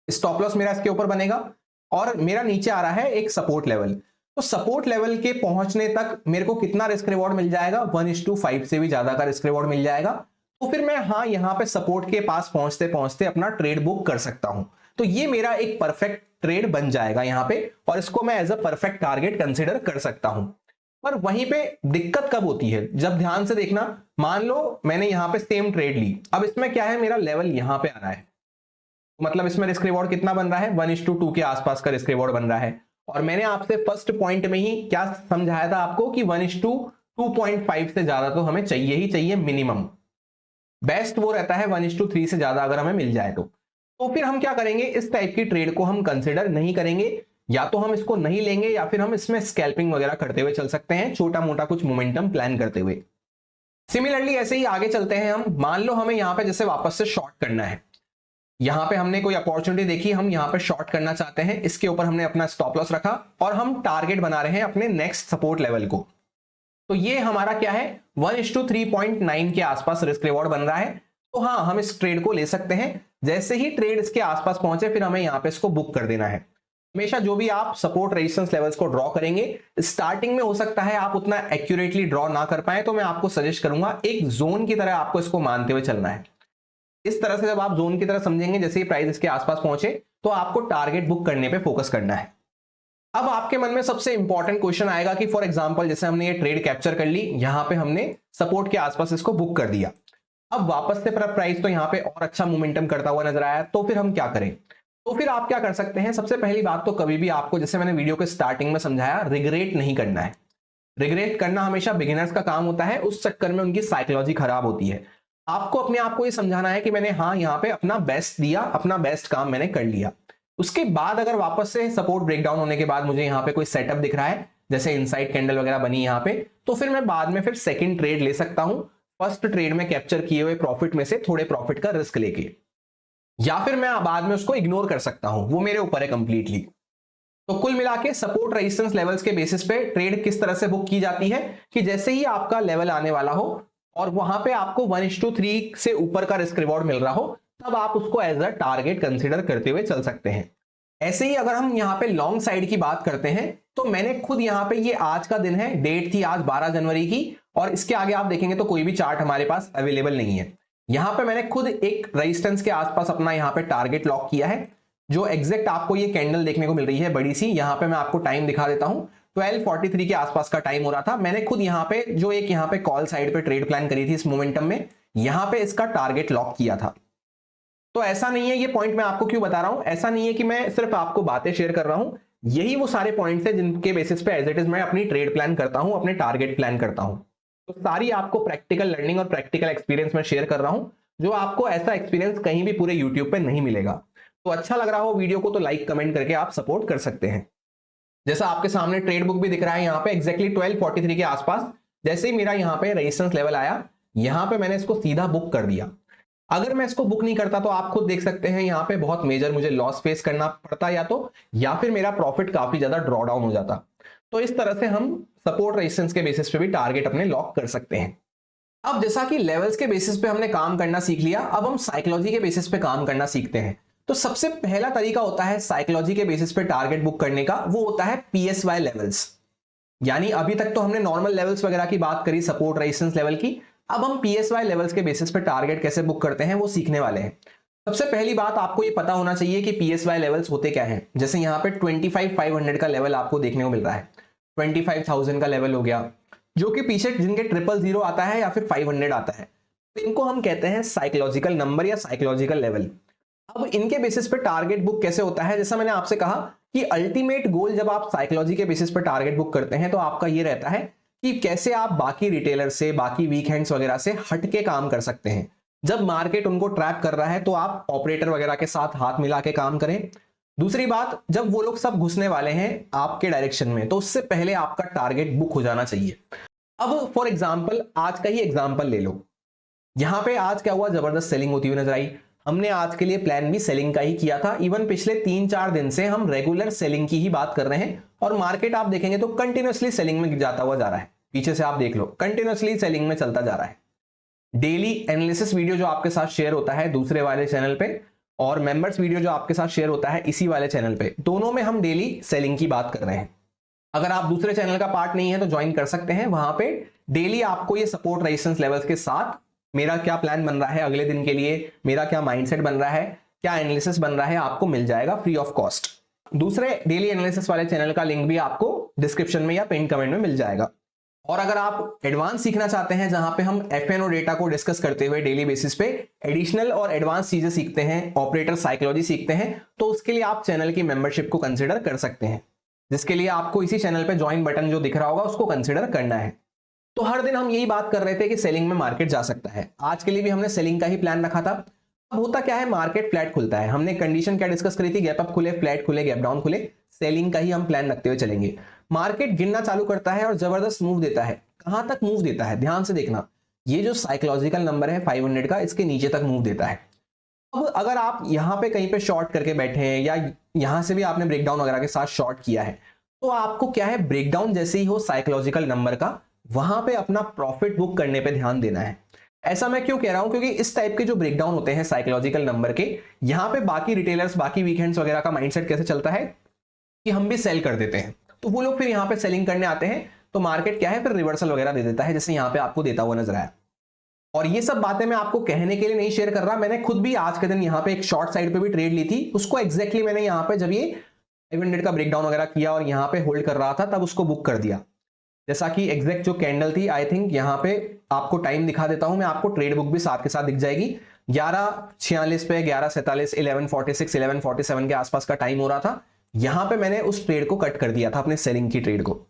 स्टॉप लॉस मेरा इसके ऊपर बनेगा और मेरा नीचे आ रहा है एक सपोर्ट लेवल, तो सपोर्ट लेवल के पहुंचने तक मेरे को कितना रिस्क रिवॉर्ड मिल जाएगा, 1:5 से भी ज्यादा का रिस्क रिवॉर्ड मिल जाएगा। तो फिर मैं यहां पे सपोर्ट के पास पहुंचते पहुंचते अपना ट्रेड बुक कर सकता हूं। तो ये मेरा एक परफेक्ट ट्रेड बन जाएगा यहां पे, और इसको मैं as a perfect target consider कर सकता हूं। पर वहीं पे दिक्कत कब होती है, जब ध्यान से देखना, मान लो मैंने यहां पे सेम ट्रेड ली, अब इसमें क्या है, मेरा लेवल यहां पे आ रहा है, मतलब इसमें रिस्क रिवॉर्ड कितना बन रहा है, 1:2 के आसपास का रिस्क रिवॉर्ड बन रहा है। और मैंने आपसे फर्स्ट पॉइंट में ही क्या समझाया था आपको कि 1:2.5 से ज्यादा तो हमें चाहिए ही चाहिए मिनिमम, बेस्ट वो रहता है 1:3 से ज्यादा अगर हमें मिल जाए तो फिर हम क्या करेंगे, इस टाइप की ट्रेड को हम कंसिडर नहीं करेंगे, या तो हम इसको नहीं लेंगे या फिर हम इसमें स्कैल्पिंग वगैरह करते हुए चल सकते हैं, छोटा मोटा कुछ मोमेंटम प्लान करते हुए। सिमिलरली ऐसे ही आगे चलते हैं हम, मान लो हमें यहां पे जैसे वापस से शॉर्ट करना है, यहां पे हमने कोई अपॉर्चुनिटी देखी, हम यहां पे शॉर्ट करना चाहते हैं, इसके ऊपर हमने अपना स्टॉप लॉस रखा और हम टारगेट बना रहे हैं अपने नेक्स्ट सपोर्ट लेवल को। तो ये हमारा क्या है, 1:3.9 के आसपास रिस्क रिवॉर्ड बन रहा है। तो हम इस ट्रेड को ले सकते हैं, जैसे ही ट्रेड इसके आसपास पहुंचे फिर हमें यहां पे इसको बुक कर देना है। हमेशा जो भी आप सपोर्ट रेजिस्टेंस लेवल्स को ड्रॉ करेंगे, स्टार्टिंग में हो सकता है आप उतना एक्यूरेटली ड्रॉ ना कर पाए, तो मैं आपको सजेस्ट करूंगा एक जोन की तरह आपको इसको मानते हुए चलना है। इस तरह से जब आप जोन की तरह समझेंगे, जैसे ही प्राइस इसके आसपास पहुंचे, तो आपको टारगेट बुक करने पे फोकस करना है। अब आपके मन में सबसे इंपॉर्टेंट क्वेश्चन आएगा कि फॉर एग्जांपल जैसे हमने ये ट्रेड कैप्चर कर ली, यहां पे हमने सपोर्ट के आसपास इसको बुक कर दिया, अब वापस से प्राइस तो यहां पे और अच्छा मोमेंटम करता हुआ नजर आया, तो फिर हम क्या करें। तो फिर आप क्या कर सकते हैं, सबसे पहली बात तो कभी भी आपको, जैसे मैंने वीडियो के स्टार्टिंग में समझाया, रिग्रेट नहीं करना है। रिग्रेट करना हमेशा बिगिनर्स का काम होता है, उस चक्कर में उनकी साइकोलॉजी खराब होती है। आपको अपने आप को ये समझाना है कि मैंने हाँ यहाँ पे अपना बेस्ट दिया, अपना बेस्ट काम मैंने कर लिया। उसके बाद अगर वापस से सपोर्ट ब्रेकडाउन होने के बाद मुझे यहाँ पे कोई सेटअप दिख रहा है, जैसे इनसाइड कैंडल वगैरह बनी यहाँ पे, तो फिर मैं बाद में फिर सेकंड ट्रेड ले सकता हूं, फर्स्ट ट्रेड में कैप्चर किए हुए प्रॉफिट में से थोड़े प्रॉफिट का रिस्क लेके, या फिर मैं बाद में उसको इग्नोर कर सकता हूं, वो मेरे ऊपर है कंप्लीटली। तो कुल मिला के सपोर्ट रेजिस्टेंस लेवल्स के बेसिस पे ट्रेड किस तरह से बुक की जाती है कि जैसे ही आपका लेवल आने वाला हो और वहां पे आपको 1:3 से ऊपर का रिस्क रिवॉर्ड मिल रहा हो, तब आप उसको एज अ टारगेट कंसीडर करते हुए चल सकते हैं। ऐसे ही अगर हम यहाँ पे लॉन्ग साइड की बात करते हैं, तो मैंने खुद यहाँ पे, ये आज का दिन है, डेट थी आज 12 जनवरी की, और इसके आगे आप देखेंगे तो कोई भी चार्ट हमारे पास अवेलेबल नहीं है। यहाँ पे मैंने खुद एक रेजिस्टेंस के आसपास अपना यहाँ पे टारगेट लॉक किया है, जो एग्जैक्ट आपको ये कैंडल देखने को मिल रही है बड़ी सी। यहाँ पे मैं आपको टाइम दिखा देता हूं, 12:43 के आसपास का टाइम हो रहा था। मैंने खुद यहाँ पे जो एक यहाँ पे कॉल साइड पे ट्रेड प्लान करी थी इस मोमेंटम में, यहाँ पे इसका टारगेट लॉक किया था। तो ऐसा नहीं है, ये पॉइंट मैं आपको क्यों बता रहा हूं, ऐसा नहीं है कि मैं सिर्फ आपको बातें शेयर कर रहा हूं, यही वो सारे पॉइंट्स हैं जिनके बेसिस पे एज इट इज मैं अपनी ट्रेड प्लान करता हूं, अपने टारगेट प्लान करता हूं। तो सारी आपको प्रैक्टिकल लर्निंग और प्रैक्टिकल एक्सपीरियंस में शेयर कर रहा हूं, जो आपको ऐसा एक्सपीरियंस कहीं भी पूरे यूट्यूब पे नहीं मिलेगा। तो अच्छा लग रहा हो वीडियो को तो लाइक कमेंट करके आप सपोर्ट कर सकते हैं। जैसा आपके सामने ट्रेड बुक भी दिख रहा है यहाँ पे एग्जैक्टली 12:43 के आसपास, जैसे ही मेरा यहाँ पे रेजिस्टेंस लेवल आया, यहाँ पे मैंने इसको सीधा बुक कर दिया। अगर मैं इसको बुक नहीं करता तो आप खुद देख सकते हैं यहाँ पे बहुत मेजर मुझे लॉस फेस करना पड़ता, या फिर मेरा प्रॉफिट काफी ज्यादा ड्रॉ डाउन हो जाता। तो इस तरह से हम सपोर्ट रेजिस्टेंस के बेसिस पे भी टारगेट अपने लॉक कर सकते हैं। अब जैसा कि लेवल्स के बेसिस पे हमने काम करना सीख लिया, अब हम साइकोलॉजी के बेसिस पे काम करना सीखते हैं। तो सबसे पहला तरीका होता है साइकोलॉजी के बेसिस पे टारगेट बुक करने का, वो होता है पीएसवाई लेवल्स। यानी अभी तक तो हमने नॉर्मल लेवल्स वगैरह की बात करी, सपोर्ट रेजिस्टेंस लेवल की, अब हम पीएसवाई लेवल्स के बेसिस पे टारगेट कैसे बुक करते हैं वो सीखने वाले हैं। सबसे पहली बात आपको ये पता होना चाहिए कि पीएसवाई लेवल्स होते क्या हैं। जैसे यहाँ पे 25,500 का लेवल आपको देखने को मिल रहा है, 25,000 का लेवल हो गया, जो कि पीछे जिनके 000 आता है या फिर 500 आता है, तो इनको हम कहते हैं साइकोलॉजिकल नंबर या साइकोलॉजिकल लेवल। अब इनके बेसिस पे टारगेट बुक कैसे होता है, जैसा मैंने आपसे कहा कि अल्टीमेट गोल जब आप साइकोलॉजी के बेसिस पे टारगेट बुक करते हैं तो आपका ये रहता है कि कैसे आप बाकी रिटेलर से, बाकी वीक हैंड्स वगैरह से हटके काम कर सकते हैं। जब मार्केट उनको ट्रैप कर रहा है तो आप ऑपरेटर वगैरह के साथ हाथ मिला के काम करें। दूसरी बात, जब वो लोग सब घुसने वाले हैं आपके डायरेक्शन में, तो उससे पहले आपका टारगेट बुक हो जाना चाहिए। अब फॉर एग्जांपल आज का ही एग्जांपल ले लो, यहां पे आज क्या हुआ, जबरदस्त सेलिंग होती हुई नजर आई। हमने आज के लिए प्लान भी सेलिंग का ही किया था, इवन पिछले 3-4 दिन से हम रेगुलर सेलिंग की ही बात कर रहे हैं, और मार्केट आप देखेंगे तो कंटिन्यूअसली सेलिंग में जाता हुआ जा रहा है। पीछे से आप देख लो, कंटिन्यूअसली सेलिंग में चलता जा रहा है। डेली एनालिसिस वीडियो जो आपके साथ शेयर होता है दूसरे वाले चैनल पे, और मेंबर्स वीडियो जो आपके साथ शेयर होता है इसी वाले चैनल पे, दोनों में हम डेली सेलिंग की बात कर रहे हैं। अगर आप दूसरे चैनल का पार्ट नहीं है तो ज्वाइन कर सकते हैं, वहां पे डेली आपको ये सपोर्ट रेजिस्टेंस लेवल्स के साथ मेरा क्या प्लान बन रहा है अगले दिन के लिए, मेरा क्या माइंडसेट बन रहा है, क्या एनालिसिस बन रहा है, आपको मिल जाएगा फ्री ऑफ कॉस्ट। दूसरे डेली एनालिसिस वाले चैनल का लिंक भी आपको डिस्क्रिप्शन में या पिन कमेंट में मिल जाएगा। और अगर आप एडवांस सीखना चाहते हैं जहां पे हम एफएनओ डेटा को डिस्कस करते हुए डेली बेसिस पे एडिशनल और एडवांस चीजें सीखते हैं, ऑपरेटर साइकोलॉजी सीखते हैं, तो उसके लिए आप चैनल की मेंबरशिप को कंसिडर कर सकते हैं, जिसके लिए आपको इसी चैनल पे ज्वाइन बटन जो दिख रहा होगा उसको कंसिडर करना है। तो हर दिन हम यही बात कर रहे थे कि सेलिंग में मार्केट जा सकता है, आज के लिए भी हमने सेलिंग का ही प्लान रखा था। अब होता क्या है, मार्केट फ्लैट खुलता है, हमने कंडीशन क्या डिस्कस करी थी, गैप अप खुले, फ्लैट खुले, गैप डाउन खुले, सेलिंग का ही हम प्लान रखते हुए चलेंगे। मार्केट गिरना चालू करता है और जबरदस्त मूव देता है। कहां तक मूव देता है, ध्यान से देखना, ये जो साइकोलॉजिकल नंबर है 500 का, इसके नीचे तक मूव देता है। अब अगर आप यहां पे कहीं पे शॉर्ट करके बैठे हैं या यहां से भी आपने ब्रेकडाउन वगैरह के साथ शॉर्ट किया है, तो आपको क्या है, ब्रेकडाउन जैसे ही हो साइकोलॉजिकल नंबर का, वहां पे अपना प्रॉफिट बुक करने पे ध्यान देना है। ऐसा मैं क्यों कह रहा हूं, क्योंकि इस टाइप के जो ब्रेकडाउन होते हैं साइकोलॉजिकल नंबर के, यहां पे बाकी रिटेलर्स, बाकी वीकेंड्स वगैरह का माइंडसेट कैसे चलता है कि हम भी सेल कर देते हैं, तो वो लोग फिर यहां पे सेलिंग करने आते हैं, तो मार्केट क्या है, फिर रिवर्सल वगैरह दे देता है, जैसे यहां पे आपको देता हुआ नजर आया। और ये सब बातें मैं आपको कहने के लिए नहीं शेयर कर रहा, मैंने खुद भी आज के दिन यहाँ पे एक शॉर्ट साइड पे भी ट्रेड ली थी, उसको एग्जैक्टली मैंने यहाँ पे जब ये 500 का ब्रेकडाउन वगैरह किया और यहाँ पे होल्ड कर रहा था, तब उसको बुक कर दिया। जैसा कि एग्जैक्ट जो कैंडल थी, आई थिंक यहाँ पे आपको टाइम दिखा देता हूं मैं, आपको ट्रेड बुक भी साथ के साथ दिख जाएगी। 11:46 पे, 11:47, 11:46, 11:47 के आसपास का टाइम हो रहा था। यहां पे मैंने उस ट्रेड को कट कर दिया था, अपने सेलिंग की ट्रेड को।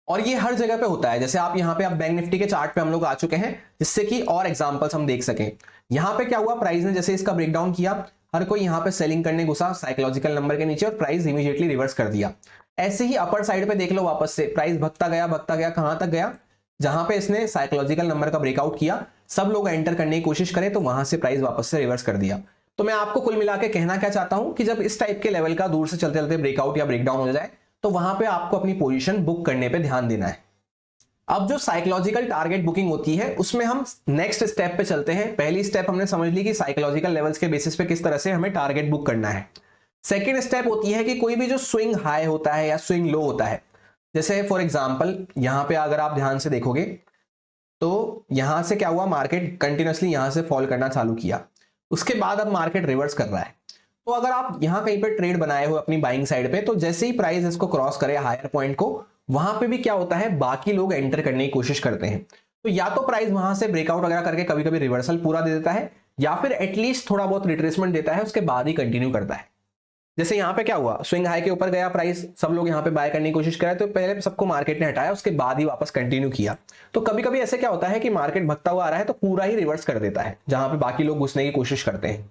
और ये हर जगह पे होता है। जैसे आप यहाँ पे, आप बैंक निफ्टी के चार्ट पे हम लोग आ चुके हैं, जिससे कि और एग्जांपल्स हम देख सकें। यहाँ पे क्या हुआ, प्राइस ने जैसे इसका ब्रेकडाउन किया, हर कोई यहाँ पे सेलिंग करने घुसा साइकोलॉजिकल नंबर के नीचे, और प्राइस इमीडिएटली रिवर्स कर दिया। ऐसे ही अपर साइड पे देख लो, वापस से प्राइस भगता गया, कहां तक गया, जहां पे इसने साइकोलॉजिकल नंबर का ब्रेकआउट किया, सब लोग एंटर करने की कोशिश करें, तो वहां से प्राइस वापस से रिवर्स कर दिया। तो मैं आपको कुल मिला के कहना क्या चाहता हूं कि जब इस टाइप के लेवल का दूर से चलते चलते ब्रेकआउट या ब्रेकडाउन हो जाए, तो वहां पे आपको अपनी पोजीशन बुक करने पे ध्यान देना है। अब जो साइकोलॉजिकल टारगेट बुकिंग होती है, उसमें हम नेक्स्ट स्टेप पे चलते हैं। पहली स्टेप हमने समझ ली कि साइकोलॉजिकल लेवल्स के बेसिस पे किस तरह से हमें टारगेट बुक करना है। सेकेंड स्टेप होती है कि कोई भी जो स्विंग हाई होता है या स्विंग लो होता है, जैसे फॉर एग्जांपल यहां पे अगर आप ध्यान से देखोगे, तो यहां से क्या हुआ, मार्केट कंटिन्यूअसली यहां से फॉल करना चालू किया, उसके बाद अब मार्केट रिवर्स कर रहा है। तो अगर आप यहां कहीं पे ट्रेड बनाए हो अपनी बाइंग साइड पे, तो जैसे ही प्राइस इसको क्रॉस करे हायर पॉइंट को, वहां पे भी क्या होता है, बाकी लोग एंटर करने की कोशिश करते हैं। तो या तो प्राइस वहां से ब्रेकआउट वगैरह करके कभी कभी रिवर्सल पूरा दे देता है, या फिर एटलीस्ट थोड़ा बहुत रिट्रेसमेंट देता है, उसके बाद ही कंटिन्यू करता है। जैसे यहाँ पे क्या हुआ, स्विंग हाई के ऊपर गया प्राइस, सब लोग यहाँ पे बाय करने की कोशिश कर रहे, तो पहले सबको मार्केट ने हटाया, उसके बाद ही वापस कंटिन्यू किया। तो कभी कभी ऐसे क्या होता है कि मार्केट भगता हुआ आ रहा है, तो पूरा ही रिवर्स कर देता है, जहां पे बाकी लोग घुसने की कोशिश करते हैं।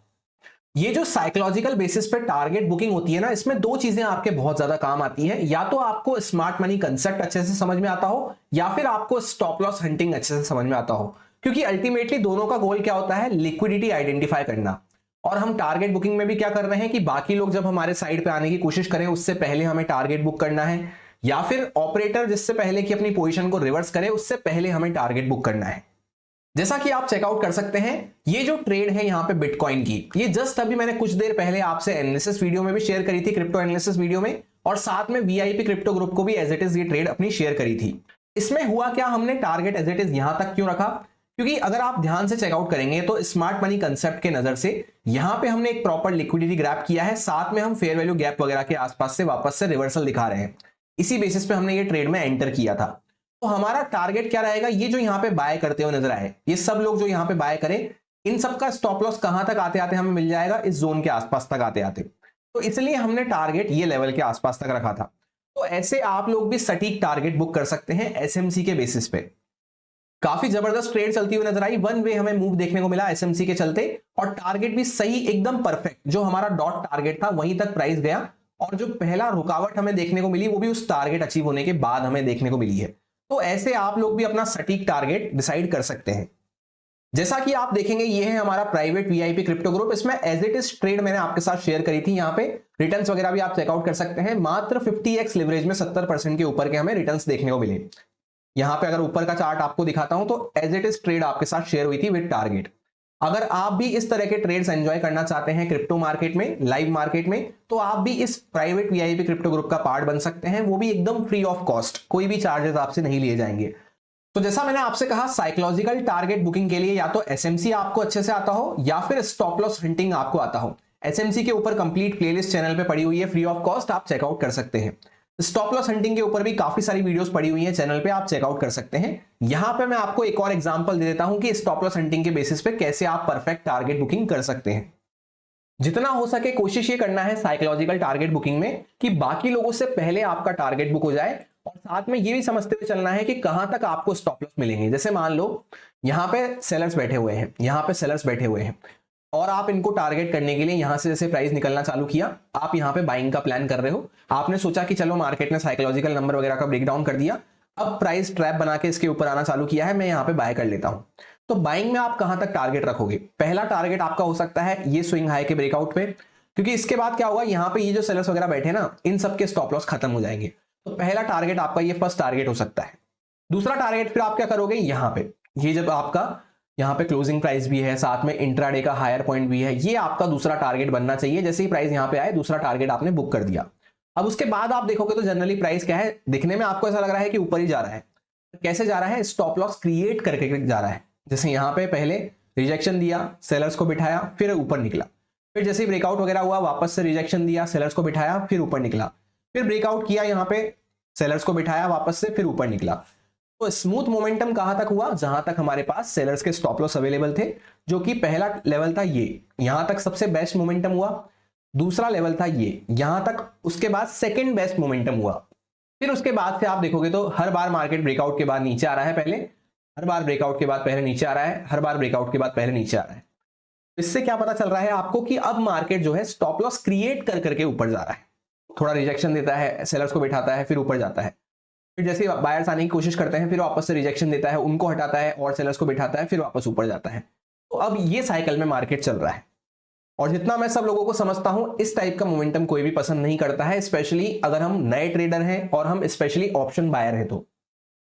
ये जो साइकोलॉजिकल बेसिस पे टारगेट बुकिंग होती है ना, इसमें दो चीजें आपके बहुत ज्यादा काम आती हैं। या तो आपको स्मार्ट मनी कंसेप्ट अच्छे से समझ में आता हो, या फिर आपको स्टॉप लॉस हंटिंग अच्छे से समझ में आता हो। क्योंकि अल्टीमेटली दोनों का गोल क्या होता है, लिक्विडिटी आइडेंटिफाई करना। और हम टारगेट बुकिंग में भी क्या कर रहे हैं कि बाकी लोग जब हमारे साइड पे आने की कोशिश करें, उससे पहले हमें टारगेट बुक करना है, या फिर ऑपरेटर जिससे पहले कि अपनी पोजीशन को रिवर्स करे, उससे पहले हमें टारगेट बुक करना है। जैसा कि आप चेकआउट कर सकते हैं, ये जो ट्रेड है यहाँ पे बिटकॉइन की, ये जस्ट अभी मैंने कुछ देर पहले आपसे एनालिसिस वीडियो में भी शेयर करी थी, क्रिप्टो एनालिसिस वीडियो में, और साथ में वीआईपी क्रिप्टो ग्रुप को भी एज इट इज ये ट्रेड अपनी शेयर करी थी। इसमें हुआ क्या, हमने टारगेट एज इट इज यहां तक क्यों रखा, क्योंकि अगर आप ध्यान से चेकआउट करेंगे तो स्मार्ट मनी कंसेप्ट के नजर से यहां पे हमने एक प्रॉपर लिक्विडिटी ग्रैप किया है, साथ में हम फेयर वैल्यू गैप वगैरह के आसपास से वापस से रिवर्सल दिखा रहे हैं। इसी बेसिस पे हमने ये ट्रेड में एंटर किया था। तो हमारा टारगेट क्या रहेगा, ये जो यहां पे बाय करते हुए नजर आए, ये सब लोग जो यहां पे बाय करें, इन सब का स्टॉप लॉस कहां तक आते आते हमें मिल जाएगा, इस जोन के आसपास तक आते आते। तो इसलिए हमने टारगेट ये लेवल के आसपास तक रखा था। तो ऐसे आप लोग भी सटीक टारगेट बुक कर सकते हैं एसएमसी के बेसिस पे। काफी जबरदस्त ट्रेड चलती हुई नजर आई, वन वे हमें मूव देखने को मिला एसएमसी के चलते, और टारगेट भी सही एकदम परफेक्ट, जो हमारा डॉट टारगेट था वहीं तक प्राइस गया, और जो पहला रुकावट हमें देखने को मिली वो भी उस टारगेट अचीव होने के बाद हमें देखने को मिली है। तो ऐसे आप लोग भी अपना सटीक टारगेट डिसाइड कर सकते हैं। जैसा कि आप देखेंगे, ये है हमारा प्राइवेट वीआईपी क्रिप्टो ग्रुप। इसमें एज इट इज ट्रेड मैंने आपके साथ शेयर करी थी, यहाँ पे रिटर्न्स वगैरह भी आप चेकआउट कर सकते हैं। मात्र 50x लिवरेज में 70% के ऊपर के हमें रिटर्न्स देखने को मिले। यहाँ पे अगर ऊपर का चार्ट आपको दिखाता हूं, तो एज इट इज ट्रेड आपके साथ शेयर हुई थी विद टारगेट। अगर आप भी इस तरह के ट्रेड्स एंजॉय करना चाहते हैं क्रिप्टो मार्केट में, लाइव मार्केट में, तो आप भी इस प्राइवेट वीआईपी क्रिप्टो ग्रुप का पार्ट बन सकते हैं, वो भी एकदम फ्री ऑफ कॉस्ट, कोई भी चार्जेस आपसे नहीं लिए जाएंगे। तो जैसा मैंने आपसे कहा, साइकोलॉजिकल टारगेट बुकिंग के लिए या तो एसएमसी आपको अच्छे से आता हो, या फिर स्टॉप लॉस हंटिंग आपको आता हो। एसएमसी के ऊपर कंप्लीट प्लेलिस्ट चैनल पे पड़ी हुई है, फ्री ऑफ कॉस्ट, आप चेकआउट कर सकते हैं। स्टॉप लॉस हंटिंग के ऊपर भी काफी सारी वीडियोस पड़ी हुई है चैनल पे, आप चेकआउट कर सकते हैं। यहां पे मैं आपको एक और एग्जांपल दे देता हूं कि स्टॉप लॉस हंटिंग के बेसिस पे कैसे आप परफेक्ट टारगेट बुकिंग कर सकते हैं। जितना हो सके कोशिश ये करना है साइकोलॉजिकल टारगेट बुकिंग में कि बाकी लोगों से पहले आपका टारगेट बुक हो जाए, और साथ में ये भी समझते हुए चलना है कि कहां तक आपको स्टॉप लॉस मिलेंगे। जैसे मान लो यहां पे सेलर्स बैठे हुए हैं, यहां पे सेलर्स बैठे हुए हैं, और आप इनको टारगेट करने के लिए यहां से जैसे प्राइस निकलना चालू किया, आप यहां पे बाइंग का प्लान कर रहे हो। आपने सोचा कि चलो मार्केट ने साइकोलॉजिकल नंबर वगैरह का ब्रेकडाउन कर दिया, अब प्राइस ट्रैप बना के इसके ऊपर आना चालू किया है, मैं यहां पे बाय कर लेता हूं। तो बाइंग में आप कहां तक टारगेट रखोगे, पहला टारगेट आपका हो सकता है ये स्विंग हाई के ब्रेकआउट पे, क्योंकि इसके बाद क्या होगा, यहां पे ये जो सेलर्स वगैरह बैठे ना, इन सबके स्टॉप लॉस खत्म हो जाएंगे। तो पहला टारगेट आपका ये फर्स्ट टारगेट हो सकता है। दूसरा टारगेट फिर आप क्या करोगे, यहां पे ये जब आपका यहाँ पे क्लोजिंग प्राइस भी है, साथ में इंट्राडे का हायर पॉइंट भी है, ये आपका दूसरा टारगेट बनना चाहिए। जैसे ही प्राइस यहाँ पे आए, दूसरा टारगेट आपने बुक कर दिया। अब उसके बाद आप देखोगे तो जनरली प्राइस क्या है, दिखने में आपको ऐसा लग रहा है कि ऊपर ही जा रहा है। कैसे जा रहा है, स्टॉप लॉस क्रिएट करके जा रहा है। जैसे यहाँ पे पहले रिजेक्शन दिया, सेलर्स को बिठाया, फिर ऊपर निकला, फिर जैसे ही ब्रेकआउट वगैरह हुआ, वापस से रिजेक्शन दिया, सेलर्स को बिठाया, फिर ऊपर निकला, फिर ब्रेकआउट किया, यहाँ पे सेलर्स को बिठाया वापस से, फिर ऊपर निकला। तो स्मूथ मोमेंटम कहां तक हुआ, जहां तक हमारे पास सेलर्स के स्टॉप लॉस अवेलेबल थे, जो कि पहला लेवल था ये, यहां तक सबसे बेस्ट मोमेंटम हुआ। दूसरा लेवल था ये, यहां तक, उसके बाद सेकंड बेस्ट मोमेंटम हुआ। फिर उसके बाद से आप देखोगे तो हर बार मार्केट ब्रेकआउट के बाद नीचे आ रहा है, पहले हर बार ब्रेकआउट के बाद पहले नीचे आ रहा है, हर बार ब्रेकआउट के बाद पहले नीचे आ रहा है। इससे क्या पता चल रहा है आपको कि अब मार्केट जो है स्टॉप लॉस क्रिएट कर करके ऊपर जा रहा है, थोड़ा रिजेक्शन देता है, सेलर्स को बैठाता है, फिर ऊपर जाता है, फिर जैसे बायर्स आने की कोशिश करते हैं फिर वापस से रिजेक्शन देता है, उनको हटाता है और सेलर्स को बिठाता है, फिर वापस ऊपर जाता है। तो अब ये साइकिल में मार्केट चल रहा है। और जितना मैं सब लोगों को समझता हूं, इस टाइप का मोमेंटम कोई भी पसंद नहीं करता है, स्पेशली अगर हम नए ट्रेडर हैं और हम स्पेशली ऑप्शन बायर हैं। तो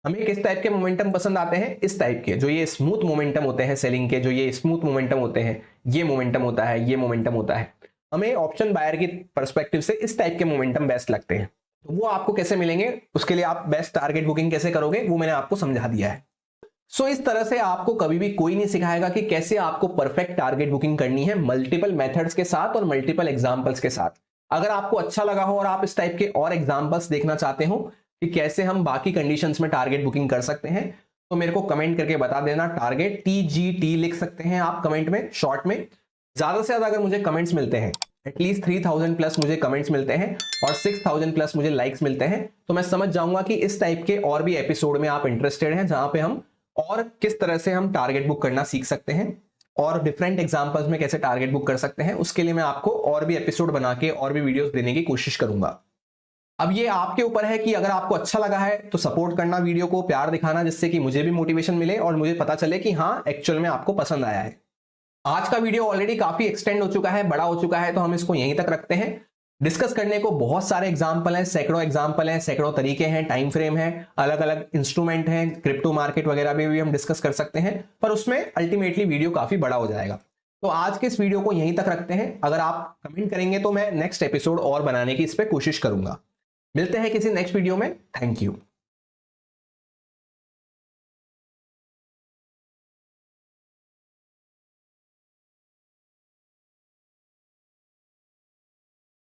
हमें किस टाइप के मोमेंटम पसंद आते हैं, इस टाइप के, जो ये स्मूथ मोमेंटम होते हैं सेलिंग के, जो ये स्मूथ मोमेंटम होते हैं, ये मोमेंटम होता है, ये मोमेंटम होता है। हमें ऑप्शन बायर की पर्सपेक्टिव से इस टाइप के मोमेंटम बेस्ट लगते हैं। तो वो आपको कैसे मिलेंगे, उसके लिए आप बेस्ट टारगेट बुकिंग कैसे करोगे, वो मैंने आपको समझा दिया है। सो इस तरह से आपको कभी भी कोई नहीं सिखाएगा कि कैसे आपको परफेक्ट टारगेट बुकिंग करनी है, मल्टीपल मेथड्स के साथ और मल्टीपल एग्जांपल्स के साथ। अगर आपको अच्छा लगा हो और आप इस टाइप के और एग्जांपल्स देखना चाहते हो कि कैसे हम बाकी कंडीशंस में टारगेट बुकिंग कर सकते हैं, तो मेरे को कमेंट करके बता देना। टारगेट TGT लिख सकते हैं आप कमेंट में, शॉर्ट में। ज्यादा से ज्यादा अगर मुझे कमेंट्स मिलते हैं, एटलीस्ट 3000 प्लस मुझे कमेंट्स मिलते हैं और 6000 प्लस मुझे लाइक्स मिलते हैं, तो मैं समझ जाऊंगा कि इस टाइप के और भी एपिसोड में आप इंटरेस्टेड हैं, जहां पे हम और किस तरह से हम टारगेट बुक करना सीख सकते हैं और डिफरेंट एग्जांपल्स में कैसे टारगेट बुक कर सकते हैं। उसके लिए मैं आपको और भी एपिसोड बना के और भी वीडियोस देने की कोशिश करूंगा। अब ये आपके ऊपर है कि अगर आपको अच्छा लगा है तो सपोर्ट करना, वीडियो को प्यार दिखाना, जिससे कि मुझे भी मोटिवेशन मिले और मुझे पता चले कि हाँ एक्चुअल में आपको पसंद आया है। आज का वीडियो ऑलरेडी काफी एक्सटेंड हो चुका है, बड़ा हो चुका है, तो हम इसको यहीं तक रखते हैं। डिस्कस करने को बहुत सारे एग्जाम्पल हैं, सैकड़ों एग्जाम्पल हैं, सैकड़ों तरीके हैं, टाइम फ्रेम है, अलग अलग इंस्ट्रूमेंट हैं, क्रिप्टो मार्केट वगैरह भी हम डिस्कस कर सकते हैं, पर उसमें अल्टीमेटली वीडियो काफी बड़ा हो जाएगा। तो आज के इस वीडियो को यहीं तक रखते हैं। अगर आप कमेंट करेंगे तो मैं नेक्स्ट एपिसोड और बनाने की इस पर कोशिश करूंगा। मिलते हैं किसी नेक्स्ट वीडियो में। Thank you.